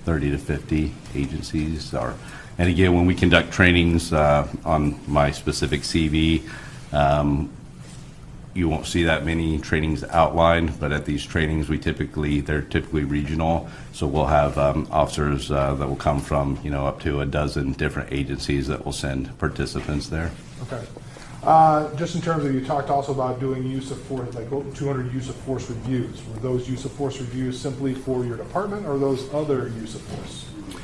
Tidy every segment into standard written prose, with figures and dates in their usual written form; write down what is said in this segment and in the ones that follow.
30 to 50 agencies. And again, when we conduct trainings on my specific CV, you won't see that many trainings outlined, but at these trainings, they're typically regional. So we'll have officers that will come from, up to a dozen different agencies that will send participants there. Okay. Just in terms of, you talked also about doing use of force, like 200 use of force reviews. Were those use of force reviews simply for your department, or those other use of force reviews?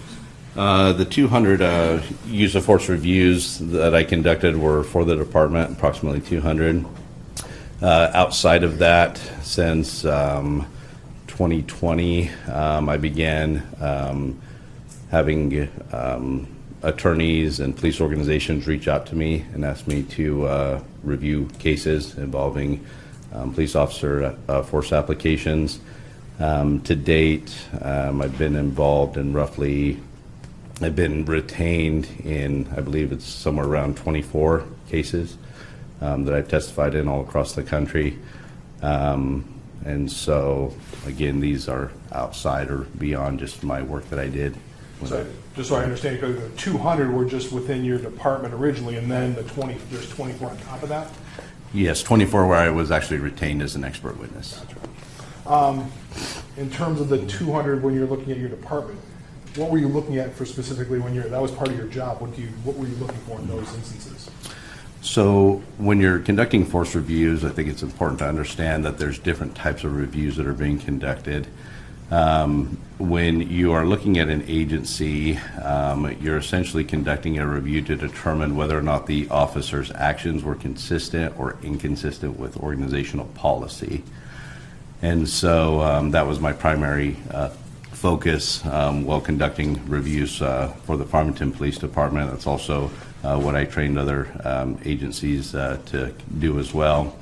The 200 use of force reviews that I conducted were for the department, approximately 200. Outside of that, since 2020, I began having attorneys and police organizations reach out to me and ask me to review cases involving police officer force applications. To date, I've been involved in I've been retained in, I believe it's somewhere around 24 cases that I've testified in all across the country. And so, again, these are outside or beyond just my work that I did. So, just so I understand, because the 200 were just within your department originally, and then there's 24 on top of that? Yes, 24 where I was actually retained as an expert witness. Gotcha. In terms of the 200, when you're looking at your department, what were you looking at for specifically when that was part of your job? What were you looking for in those instances? So when you're conducting force reviews, I think it's important to understand that there's different types of reviews that are being conducted. When you are looking at an agency, you're essentially conducting a review to determine whether or not the officer's actions were consistent or inconsistent with organizational policy. And so that was my primary focus while conducting reviews for the Farmington Police Department. That's also what I trained other agencies to do as well.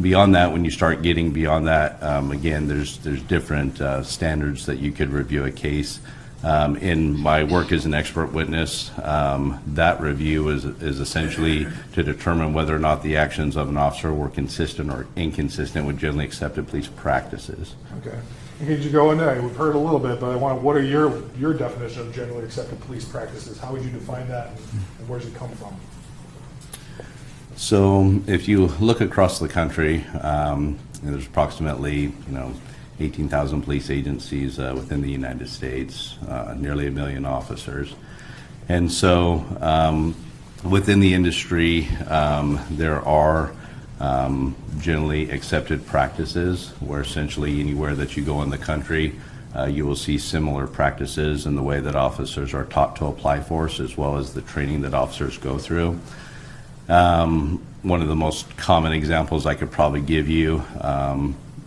Beyond that, when you start getting beyond that, again, there's different standards that you could review a case. In my work as an expert witness, that review is essentially to determine whether or not the actions of an officer were consistent or inconsistent with generally accepted police practices. Okay. And could you go into that? We've heard a little bit, but what are your definition of generally accepted police practices? How would you define that, and where does it come from? So if you look across the country, there's approximately 18,000 police agencies within the United States, nearly 1 million officers. And so within the industry, there are generally accepted practices where essentially anywhere that you go in the country, you will see similar practices in the way that officers are taught to apply force, as well as the training that officers go through. One of the most common examples I could probably give you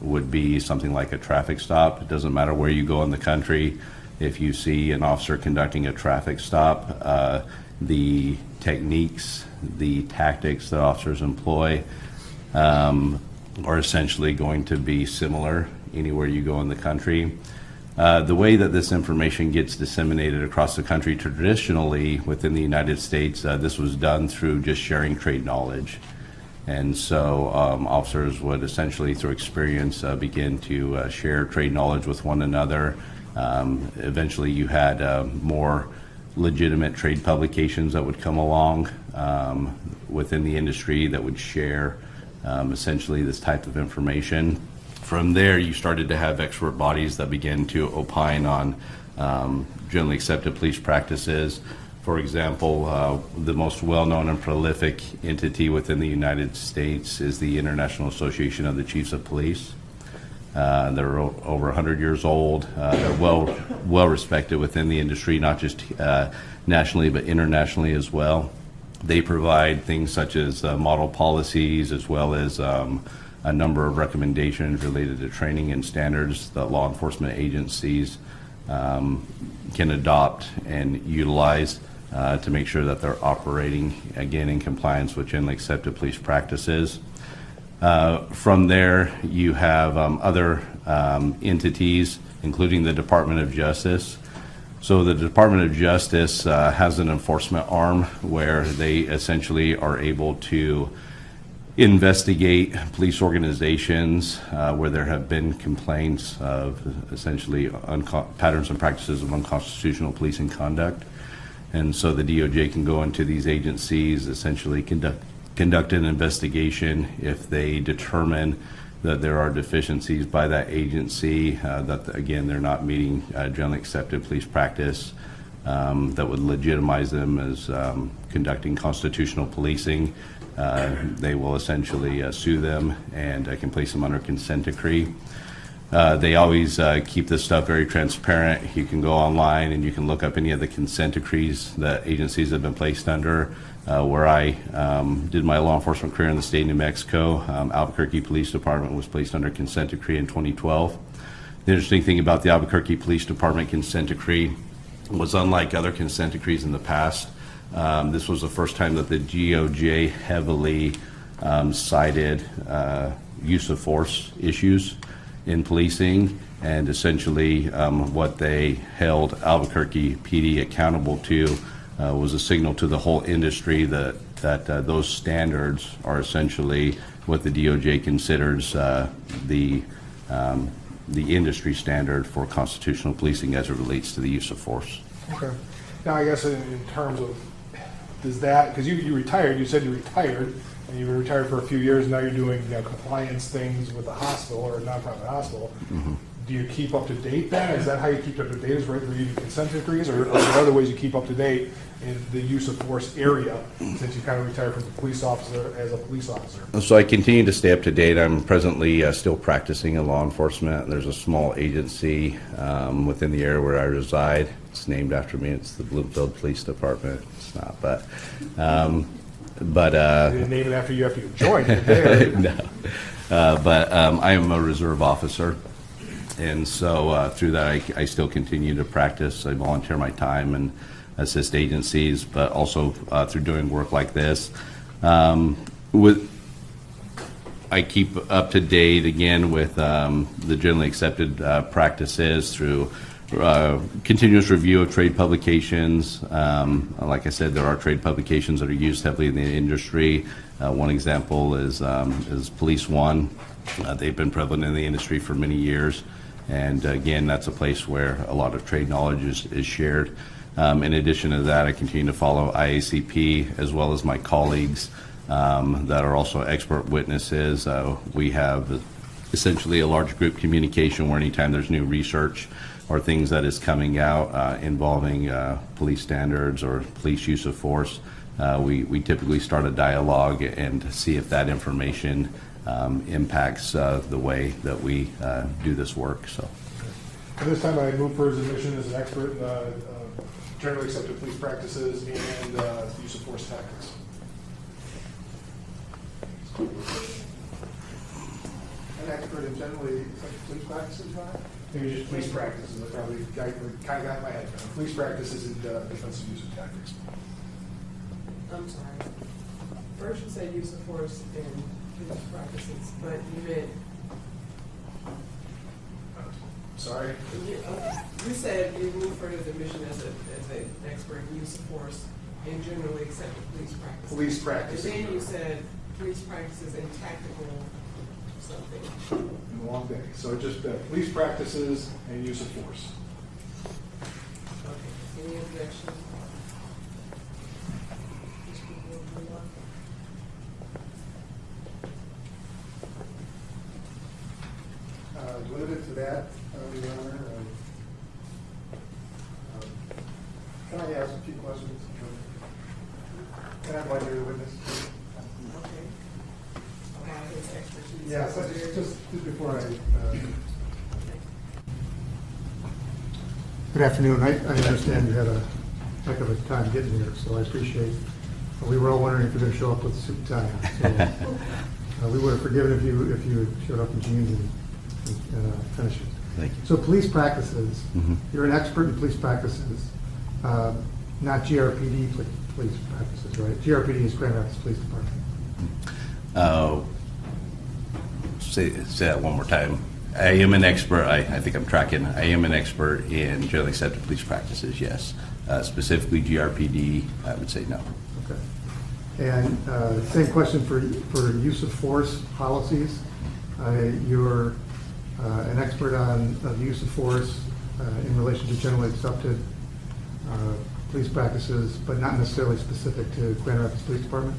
would be something like a traffic stop. It doesn't matter where you go in the country. If you see an officer conducting a traffic stop, the techniques, the tactics that officers employ are essentially going to be similar anywhere you go in the country. The way that this information gets disseminated across the country traditionally within the United States, this was done through just sharing trade knowledge. And so officers would essentially, through experience, begin to share trade knowledge with one another. Eventually you had more legitimate trade publications that would come along within the industry that would share essentially this type of information. From there, you started to have expert bodies that began to opine on generally accepted police practices. For example, the most well-known and prolific entity within the United States is the International Association of the Chiefs of Police. They're over 100 years old. They're well respected within the industry, not just nationally, but internationally as well. They provide things such as model policies, as well as a number of recommendations related to training and standards that law enforcement agencies can adopt and utilize to make sure that they're operating, again, in compliance with generally accepted police practices. From there, you have other entities, including the Department of Justice. So the Department of Justice has an enforcement arm where they essentially are able to investigate police organizations where there have been complaints of essentially patterns and practices of unconstitutional policing conduct. And so the DOJ can go into these agencies, essentially conduct an investigation. If they determine that there are deficiencies by that agency, that again, they're not meeting generally accepted police practice, that would legitimize them as conducting constitutional policing, they will essentially sue them and can place them under consent decree. They always keep this stuff very transparent. You can go online and you can look up any of the consent decrees that agencies have been placed under. Where I did my law enforcement career in the state of New Mexico, Albuquerque Police Department was placed under consent decree in 2012. The interesting thing about the Albuquerque Police Department consent decree was, unlike other consent decrees in the past, this was the first time that the DOJ heavily cited use of force issues in policing, and essentially what they held Albuquerque PD accountable to was a signal to the whole industry that those standards are essentially what the DOJ considers the industry standard for constitutional policing as it relates to the use of force. Okay. Now, I guess in terms of, does that, because you retired, you said you retired, and you were retired for a few years, and now you're doing compliance things with a hospital or a nonprofit hospital. Mm-hmm. Do you keep up to date then? Is that how you keep up to date, is right where you do consent decrees, or are there other ways you keep up to date in the use of force area since you kind of retired from the police officer as a police officer? So I continue to stay up to date. I'm presently still practicing in law enforcement. There's a small agency within the area where I reside. It's named after me. It's the Bloomfield Police Department. It's not, but you didn't name it after you joined it. No. But I am a reserve officer. And so through that, I still continue to practice. I volunteer my time and assist agencies, but also through doing work like this. I keep up to date again with the generally accepted practices through continuous review of trade publications. Like I said, there are trade publications that are used heavily in the industry. One example is Police One. They've been prevalent in the industry for many years. And again, that's a place where a lot of trade knowledge is shared. In addition to that, I continue to follow IACP as well as my colleagues that are also expert witnesses. We have essentially a large group communication where anytime there's new research or things that is coming out involving police standards or police use of force, we typically start a dialogue and see if that information impacts the way that we do this work. So, at this time, I move for his admission as an expert in generally accepted police practices and use of force tactics. An expert in generally accepted police practices, right? Maybe just police practices. I probably kind of got in my head. Police practices and defensive use of tactics. I'm sorry. First you said use of force and police practices, but you meant... Sorry? You said you moved for his admission as an expert in use of force and generally accepted police practices. Police practices. And then you said police practices and tactical something. In a long day. So just police practices and use of force. Okay. Any objections? Limited to that, Your Honor. Can I ask a few questions? Can I invite your witness? Okay. About his expertise. Yeah, so just before I... Good afternoon. I understand you had a heck of a time getting here, so I appreciate it. We were all wondering if you were going to show up with a suit and tie on. So, we would have forgiven if you had showed up in jeans and finish it. thank you. So police practices, you're an expert in police practices, not GRPD police practices, right? GRPD is Grand Rapids Police Department. Say that one more time. I am an expert. I think I'm tracking. I am an expert in generally accepted police practices, yes. Specifically GRPD, I would say no. Okay. And same question for use of force policies. You're an expert on the use of force in relation to generally accepted police practices, but not necessarily specific to Grand Rapids Police Department?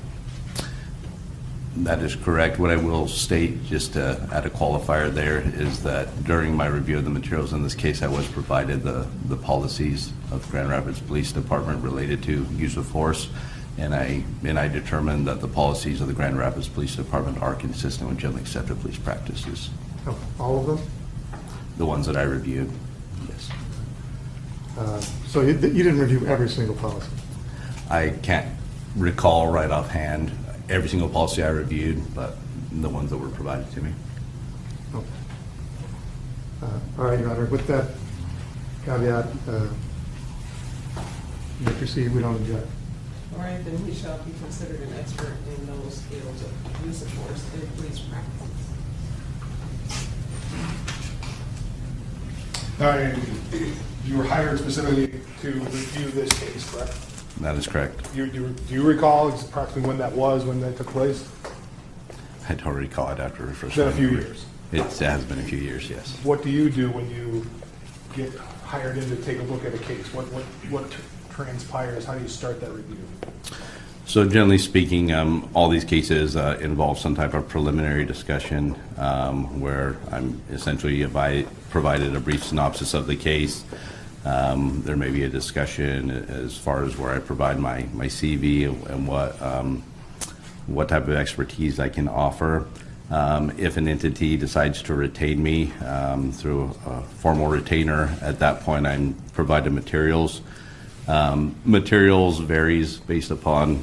That is correct. What I will state, just to add a qualifier there, is that during my review of the materials in this case, I was provided the policies of Grand Rapids Police Department related to use of force, and I determined that the policies of the Grand Rapids Police Department are consistent with generally accepted police practices. Oh, all of them? The ones that I reviewed, yes. So you didn't review every single policy? I can't recall right offhand every single policy I reviewed, but the ones that were provided to me. Okay. All right, Your Honor, with that caveat, you may proceed, we don't object. All right, then he shall be considered an expert in those fields of use of force in police practices. All right, you were hired specifically to review this case, correct? That is correct. Do you recall approximately when that was, when that took place? I don't recall it after refresh. It's been a few years. It has been a few years, yes. What do you do when you get hired in to take a look at a case? What transpires? How do you start that review? So generally speaking, all these cases involve some type of preliminary discussion where I'm essentially provided a brief synopsis of the case. There may be a discussion as far as where I provide my CV and what type of expertise I can offer. If an entity decides to retain me through a formal retainer, at that point I'm provided materials. Materials varies based upon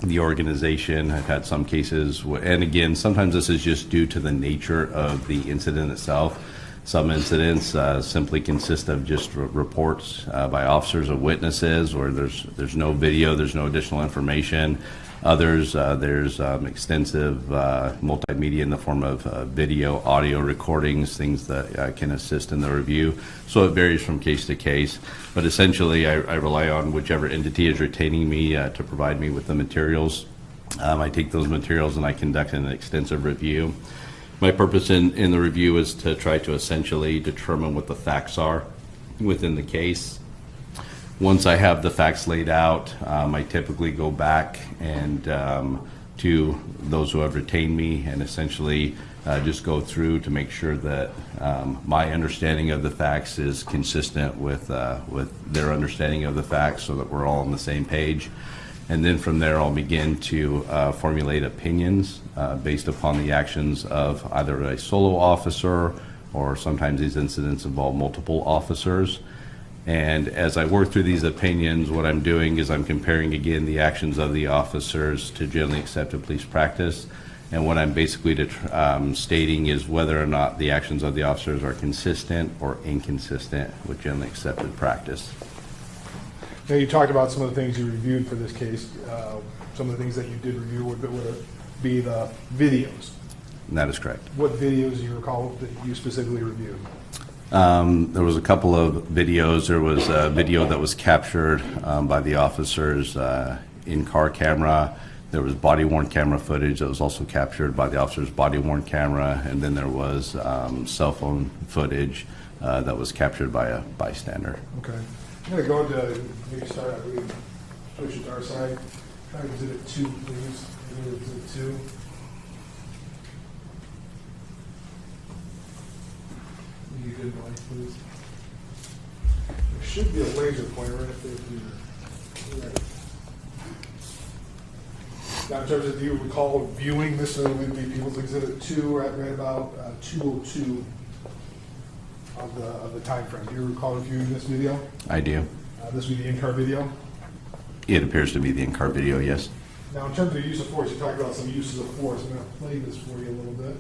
the organization. I've had some cases, and again, sometimes this is just due to the nature of the incident itself. Some incidents simply consist of just reports by officers of witnesses, or there's no video, there's no additional information. Others, there's extensive multimedia in the form of video, audio recordings, things that can assist in the review. So it varies from case to case. But essentially, I rely on whichever entity is retaining me to provide me with the materials. I take those materials and I conduct an extensive review. My purpose in the review is to try to essentially determine what the facts are within the case. Once I have the facts laid out, I typically go back and to those who have retained me and essentially just go through to make sure that my understanding of the facts is consistent with their understanding of the facts, so that we're all on the same page. And then from there, I'll begin to formulate opinions based upon the actions of either a solo officer, or sometimes these incidents involve multiple officers. And as I work through these opinions, what I'm doing is I'm comparing again the actions of the officers to generally accepted police practice. And what I'm basically stating is whether or not the actions of the officers are consistent or inconsistent with generally accepted practice. Now, you talked about some of the things you reviewed for this case. Some of the things that you did review would be the videos. And that is correct. What videos do you recall that you specifically reviewed? There was a couple of videos. There was a video that was captured by the officers in-car camera. There was body-worn camera footage that was also captured by the officer's body-worn camera. And then there was cell phone footage that was captured by a bystander. Okay. I'm going to go to, maybe start, I believe, switch it to our side. Try exhibit 2, please. Exhibit 2. You good, Mike, please? There should be a laser pointer right up there if you're ready. Now, in terms of, do you recall viewing this would be People's Exhibit 2 at right about 2:02 of the time frame? Do you recall reviewing this video? I do. This would be the in-car video. It appears to be the in-car video, yes. Now, in terms of use of force, you talked about some uses of force. I'm going to play this for you a little bit.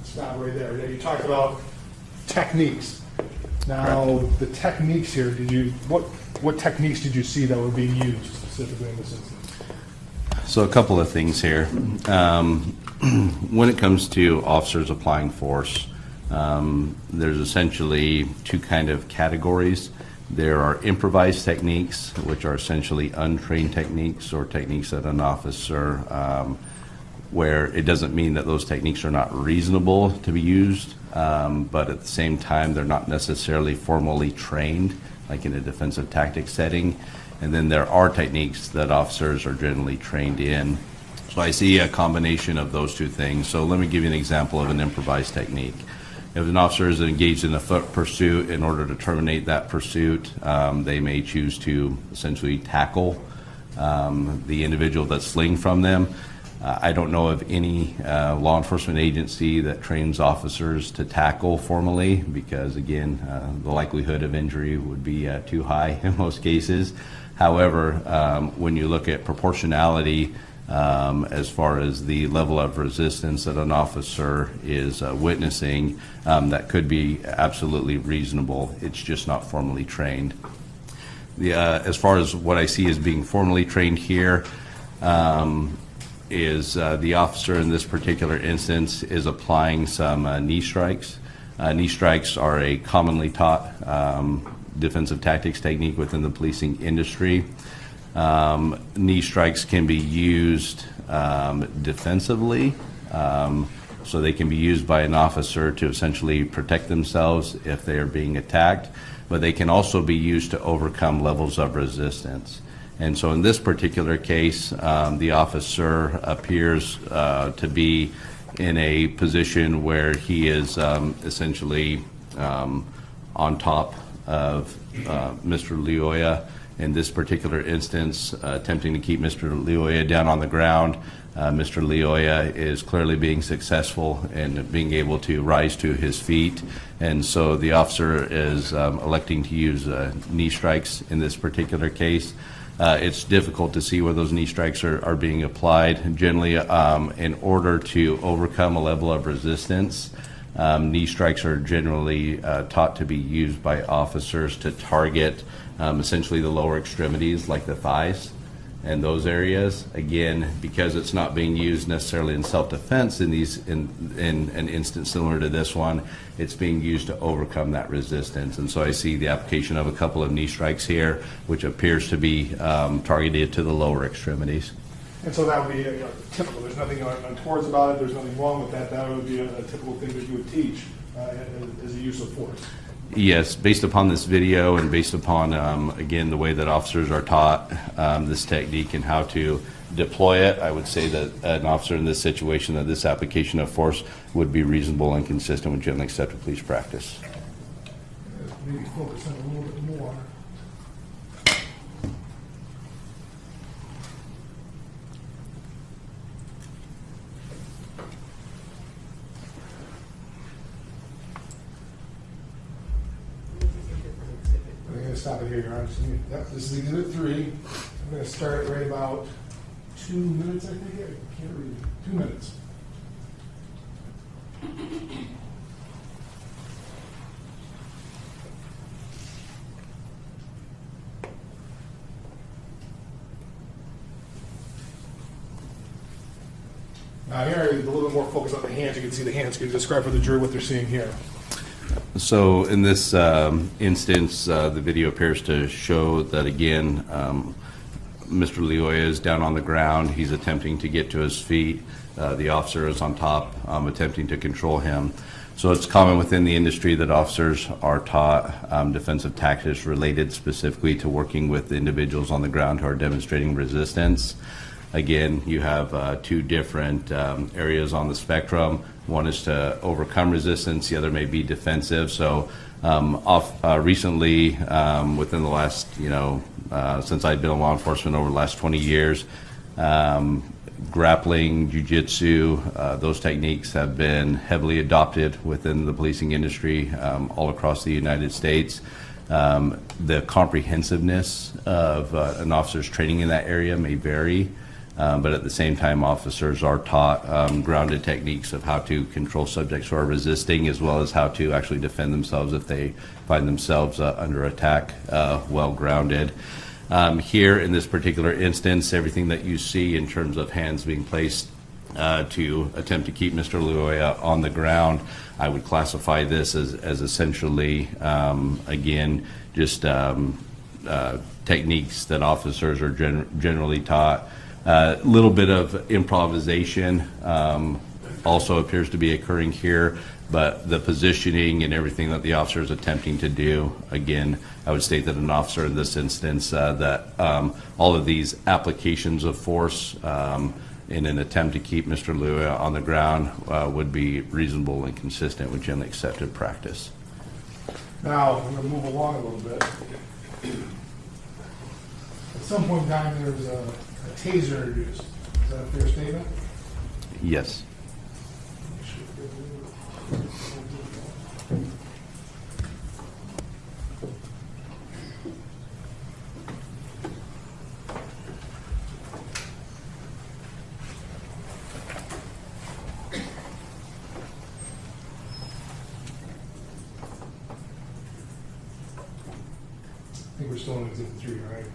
Stop right there. You talked about techniques. Now, the techniques here, what techniques did you see that were being used specifically in this instance? So a couple of things here. When it comes to officers applying force, there's essentially two kind of categories. There are improvised techniques, which are essentially untrained techniques or techniques that an officer, where it doesn't mean that those techniques are not reasonable to be used, but at the same time, they're not necessarily formally trained, like in a defensive tactics setting. And then there are techniques that officers are generally trained in. So I see a combination of those two things. So let me give you an example of an improvised technique. If an officer is engaged in a foot pursuit, in order to terminate that pursuit, they may choose to essentially tackle the individual that's fleeing from them. I don't know of any law enforcement agency that trains officers to tackle formally because, again, the likelihood of injury would be too high in most cases. However, when you look at proportionality as far as the level of resistance that an officer is witnessing, that could be absolutely reasonable. It's just not formally trained. As far as what I see as being formally trained here, is the officer in this particular instance is applying some knee strikes. Knee strikes are a commonly taught defensive tactics technique within the policing industry. Knee strikes can be used defensively, so they can be used by an officer to essentially protect themselves if they are being attacked, but they can also be used to overcome levels of resistance. And so in this particular case, the officer appears to be in a position where he is essentially on top of Mr. Lioya. In this particular instance, attempting to keep Mr. Lioya down on the ground. Mr. Lioya is clearly being successful in being able to rise to his feet, and so the officer is electing to use knee strikes in this particular case. It's difficult to see where those knee strikes are being applied. Generally, in order to overcome a level of resistance, knee strikes are generally taught to be used by officers to target essentially the lower extremities, like the thighs and those areas. Again, because it's not being used necessarily in self-defense in an instance similar to this one, it's being used to overcome that resistance. And so I see the application of a couple of knee strikes here, which appears to be targeted to the lower extremities. And so that would be typical. There's nothing untowards about it. There's nothing wrong with that. That would be a typical thing that you would teach as a use of force. Yes, based upon this video and based upon, again, the way that officers are taught this technique and how to deploy it, I would say that an officer in this situation, that this application of force would be reasonable and consistent with generally accepted police practice. Maybe focus on a little bit more. I'm going to stop it here, Your Honor. Yep, this is Exhibit 3. I'm going to start at right about 2 minutes, I think. I can't read. 2 minutes. Now here, a little bit more focus on the hands. You can see the hands. Can you describe for the jury what they're seeing here? So in this instance, the video appears to show that, again, Mr. Lioya is down on the ground. He's attempting to get to his feet. The officer is on top, attempting to control him. So it's common within the industry that officers are taught defensive tactics related specifically to working with individuals on the ground who are demonstrating resistance. Again, you have two different areas on the spectrum. One is to overcome resistance, the other may be defensive. So recently, within the last, since I've been in law enforcement over the last 20 years, grappling, jiu-jitsu, those techniques have been heavily adopted within the policing industry all across the United States. The comprehensiveness of an officer's training in that area may vary. But at the same time, officers are taught grounded techniques of how to control subjects who are resisting, as well as how to actually defend themselves if they find themselves under attack, well grounded. Here in this particular instance, everything that you see in terms of hands being placed to attempt to keep Mr. Luoya on the ground, I would classify this as essentially, again, just techniques that officers are generally taught. A little bit of improvisation also appears to be occurring here, but the positioning and everything that the officer is attempting to do, again, I would state that an officer in this instance, that all of these applications of force in an attempt to keep Mr. Luoya on the ground would be reasonable and consistent with generally accepted practice. Now, we're going to move along a little bit. At some point in time, there was a taser introduced. Is that a fair statement? Yes. I think we're still in Exhibit 3, right?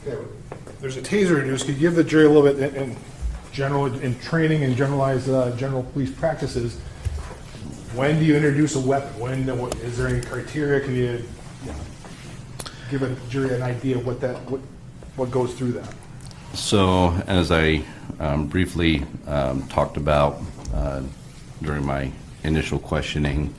Okay, there's a taser introduced. Could you give the jury a little bit in general, in training and generalized general police practices? When do you introduce a weapon? Is there any criteria? Can you give a jury an idea of what goes through that? So, as I briefly talked about during my initial questioning,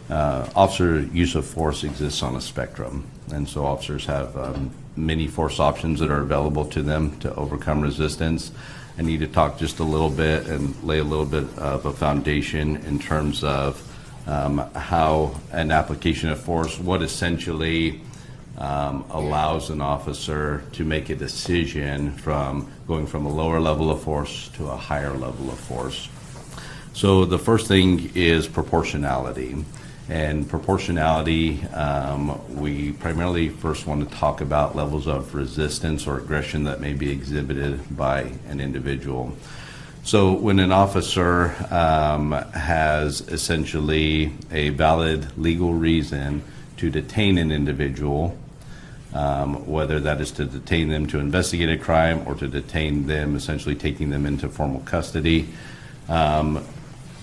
officer use of force exists on a spectrum, and so officers have many force options that are available to them to overcome resistance. I need to talk just a little bit and lay a little bit of a foundation in terms of how an application of force, what essentially allows an officer to make a decision from going from a lower level of force to a higher level of force. So the first thing is proportionality. And proportionality, we primarily first want to talk about levels of resistance or aggression that may be exhibited by an individual. So when an officer has essentially a valid legal reason to detain an individual, whether that is to detain them to investigate a crime or to detain them, essentially taking them into formal custody,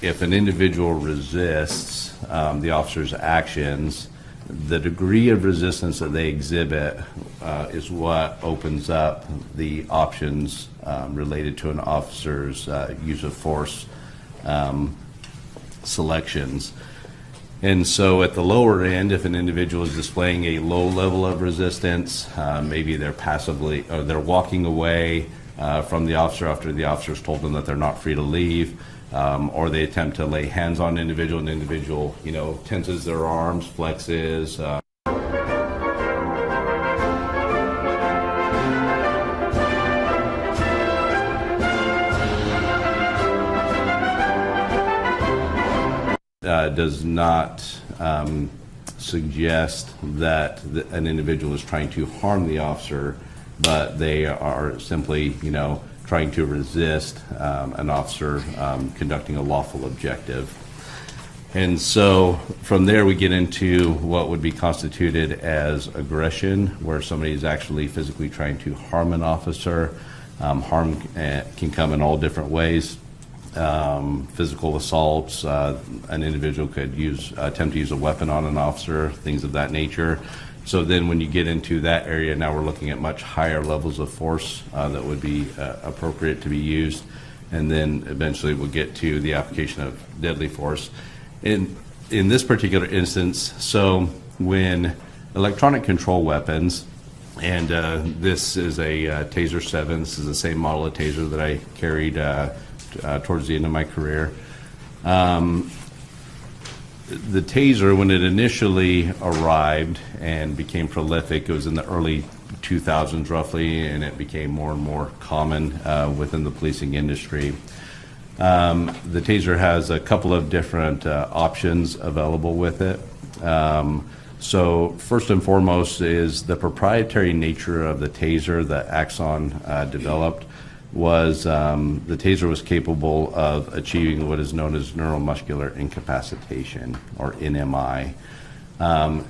if an individual resists the officer's actions, the degree of resistance that they exhibit is what opens up the options related to an officer's use of force selections. And so at the lower end, if an individual is displaying a low level of resistance, maybe they're passively, or they're walking away from the officer after the officer's told them that they're not free to leave, or they attempt to lay hands on an individual, tenses their arms, flexes. Does not suggest that an individual is trying to harm the officer, but they are simply, trying to resist an officer conducting a lawful objective. And so from there we get into what would be constituted as aggression, where somebody is actually physically trying to harm an officer. Harm can come in all different ways. Physical assaults, an individual could attempt to use a weapon on an officer, things of that nature. So then when you get into that area, now we're looking at much higher levels of force that would be appropriate to be used. And then eventually we'll get to the application of deadly force. In this particular instance, so when electronic control weapons, and this is a Taser 7, this is the same model of Taser that I carried towards the end of my career. The taser, when it initially arrived and became prolific, it was in the early 2000s roughly, and it became more and more common within the policing industry. The taser has a couple of different options available with it. So first and foremost is the proprietary nature of the taser that Axon developed was the taser was capable of achieving what is known as neuromuscular incapacitation, or NMI.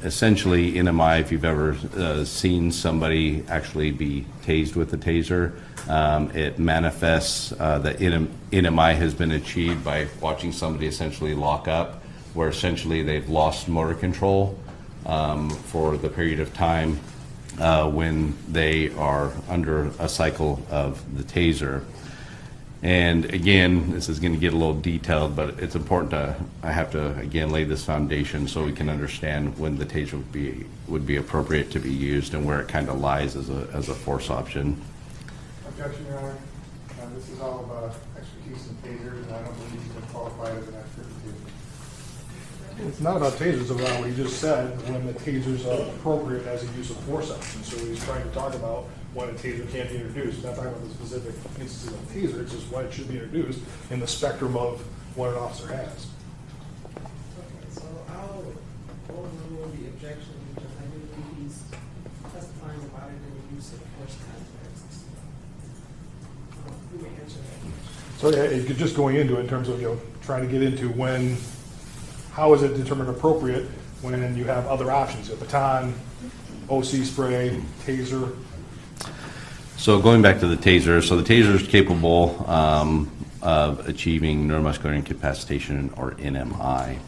Essentially, NMI, if you've ever seen somebody actually be tased with a taser, it manifests that NMI has been achieved by watching somebody essentially lock up, where essentially they've lost motor control for the period of time when they are under a cycle of the taser. And again, this is going to get a little detailed, but it's important I have to again lay this foundation so we can understand when the taser would be appropriate to be used and where it kind of lies as a force option. Objection, Your Honor. This is all about expertise in tasers, and I don't believe he's been qualified as an expert in tasers. It's not about tasers, it's about what he just said, when the tasers are appropriate as a use of force option. So he's trying to talk about when a taser can't be introduced. He's not talking about the specific instances of taser, it's just when it should be introduced in the spectrum of what an officer has. Okay, so I'll overrule the objection because I do think he's testifying about it in the use of force context. Who may answer that question? So yeah, just going into it in terms of, trying to get into how is it determined appropriate when you have other options, a baton, OC spray, taser. So going back to the taser, so the taser is capable of achieving neuromuscular incapacitation, or NMI.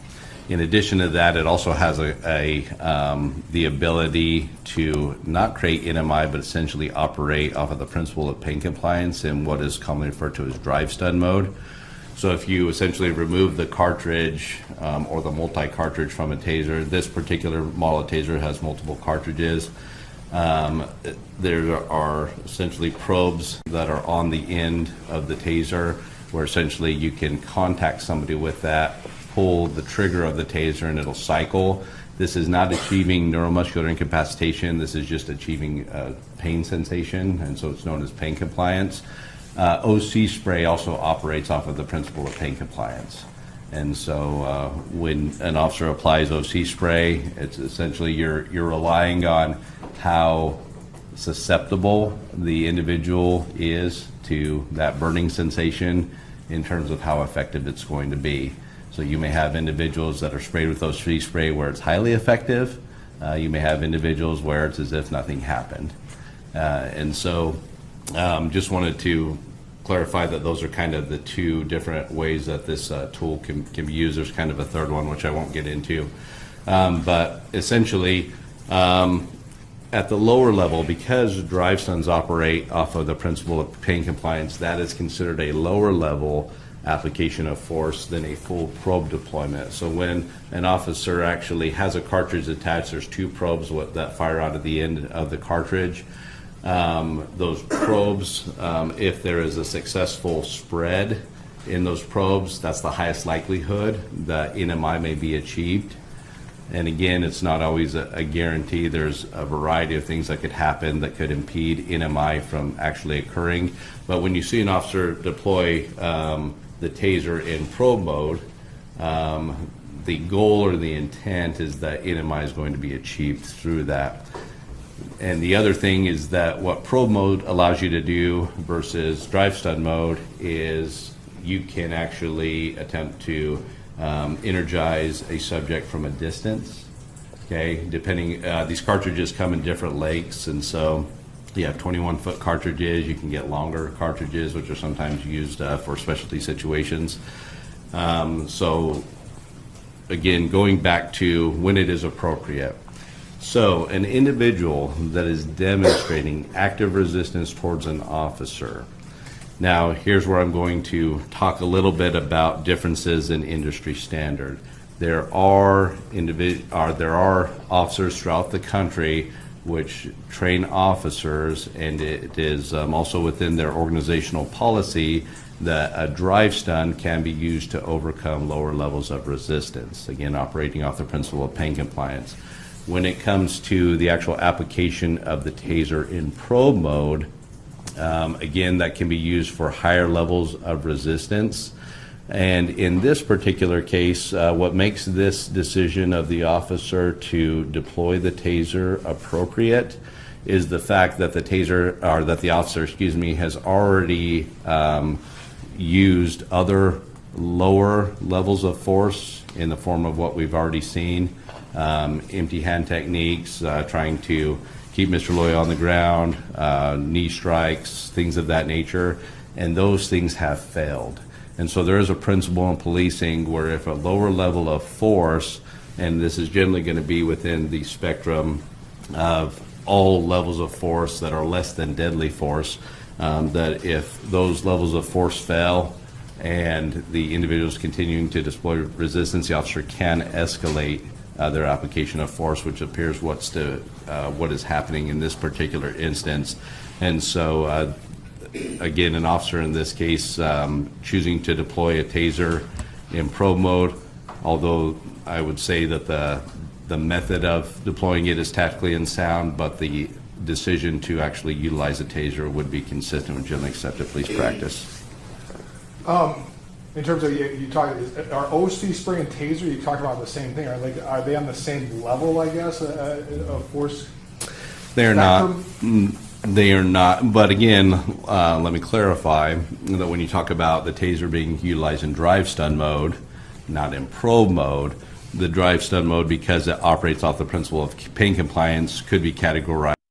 In addition to that, it also has the ability to not create NMI, but essentially operate off of the principle of pain compliance in what is commonly referred to as drive stun mode. So if you essentially remove the cartridge or the multi-cartridge from a taser, this particular model of taser has multiple cartridges. There are essentially probes that are on the end of the taser where essentially you can contact somebody with that, pull the trigger of the taser, and it'll cycle. This is not achieving neuromuscular incapacitation. This is just achieving pain sensation, and so it's known as pain compliance. OC spray also operates off of the principle of pain compliance. And so when an officer applies OC spray, it's essentially you're relying on how susceptible the individual is to that burning sensation in terms of how effective it's going to be. So you may have individuals that are sprayed with OC spray where it's highly effective. You may have individuals where it's as if nothing happened. And so just wanted to clarify that those are kind of the two different ways that this tool can be used. There's kind of a third one, which I won't get into. But essentially, at the lower level, because drive stuns operate off of the principle of pain compliance, that is considered a lower level application of force than a full probe deployment. So when an officer actually has a cartridge attached, there's two probes that fire out of the end of the cartridge. Those probes, if there is a successful spread in those probes, that's the highest likelihood that NMI may be achieved. And again, it's not always a guarantee. There's a variety of things that could happen that could impede NMI from actually occurring. But when you see an officer deploy the taser in probe mode, the goal or the intent is that NMI is going to be achieved through that. And the other thing is that what probe mode allows you to do versus drive stun mode is you can actually attempt to energize a subject from a distance. Okay, depending, these cartridges come in different lengths, and so you have 21-foot cartridges. You can get longer cartridges, which are sometimes used for specialty situations. So again, going back to when it is appropriate. So an individual that is demonstrating active resistance towards an officer. Now, here's where I'm going to talk a little bit about differences in industry standard. There are officers throughout the country which train officers, and it is also within their organizational policy that a drive stun can be used to overcome lower levels of resistance, again, operating off the principle of pain compliance. When it comes to the actual application of the taser in probe mode, again, that can be used for higher levels of resistance. And in this particular case, what makes this decision of the officer to deploy the taser appropriate is the fact that the taser, or that the officer, excuse me, has already used other lower levels of force in the form of what we've already seen, empty hand techniques, trying to keep Mr. Loy on the ground, knee strikes, things of that nature, and those things have failed. And so there is a principle in policing where if a lower level of force, and this is generally going to be within the spectrum of all levels of force that are less than deadly force, that if those levels of force fail and the individual is continuing to display resistance, the officer can escalate their application of force, which appears what is happening in this particular instance. And so, again, an officer in this case choosing to deploy a taser in probe mode, although I would say that the method of deploying it is tactically unsound, but the decision to actually utilize a taser would be consistent with generally accepted police practice. In terms of, you talk, are OC spray and taser, you talk about the same thing, are they on the same level, I guess, of force? They are not. They are not. But again, let me clarify that when you talk about the taser being utilized in drive stun mode, not in probe mode, the drive stun mode, because it operates off the principle of pain compliance, could be categorized